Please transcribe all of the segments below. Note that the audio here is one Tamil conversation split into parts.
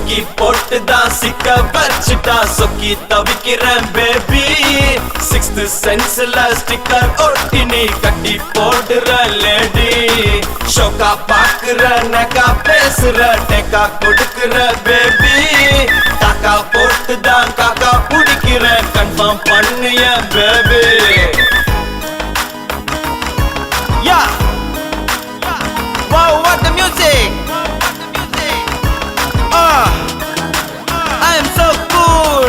கொக்கி போட்டுதான் சிக்க வச்சுட்டா சொக்கி தவிக்கிறேன் பேபி. சிக்ஸ்த் சென்ஸ்ல ஸ்டிக்கர் ஒட்டி நீ கட்டி போடுற லேடி. ஷோக்கா பாக்குற நெக்கா பேசுற டெக்கா கொடுக்குற பேபி. காக்கா போட்டுதான் காக்கா பிடிக்கிற கன்ஃபார்ம் பண்ணிய baby. Yeah. Wow, what the music! I am so cool.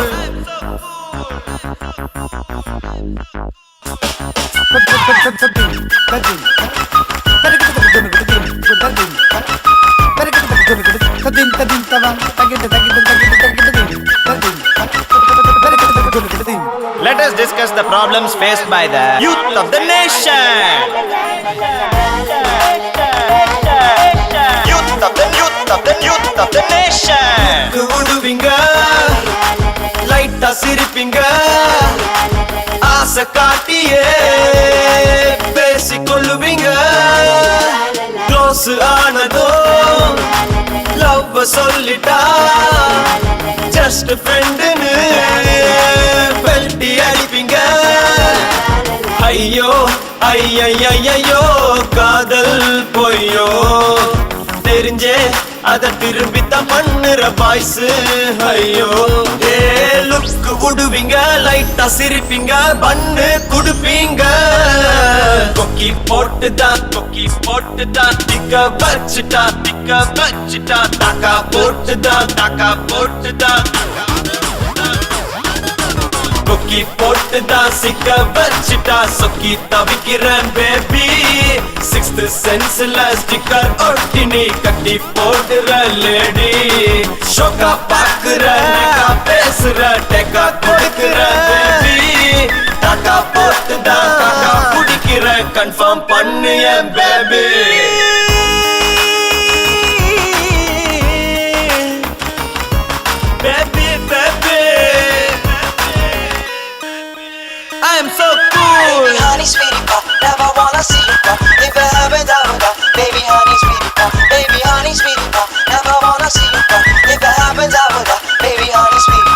Let us discuss the problems faced by the youth of the nation. Youth of the nation. Kuduvinga, light siripinga, aasa kaatiye, pesikolluvinga, close aanado, love sollita, just a friend nu, pelti adipinga. Ayyo, ayyo, kaadal poyo. தெரிஞ்சே அத திரும்பித்தான் பண்ணுற பாய்ஸ். ஐயோ ஏ லுக் விடுவீங்க, லைட்டா சிரிப்பீங்க, பண்ணு குடுப்பீங்க. கொக்கி போட்டுதான் திக்க வச்சுட்டா தாக்கா போட்டுதான் கொக்கி போட்டுதான் சிக்க வச்சுட்டா சொக்கி தவிக்கிறேன் பேபி. சிக்ஸ்த் சென்ஸ்ல ஸ்டிக்கர் ஒட்டி நீ கட்டி போடுற லேடி. ஷோக்கா பாக்குற நெக்கா பேசுற டெக்கா கொடுக்குற பேபி. தாக்கா போட்டுதான் காக்கா பிடிக்கிற கன்ஃபார்ம் பண்ணு என் baby. I am so cool. Honey, sweetie, but never wanna see you.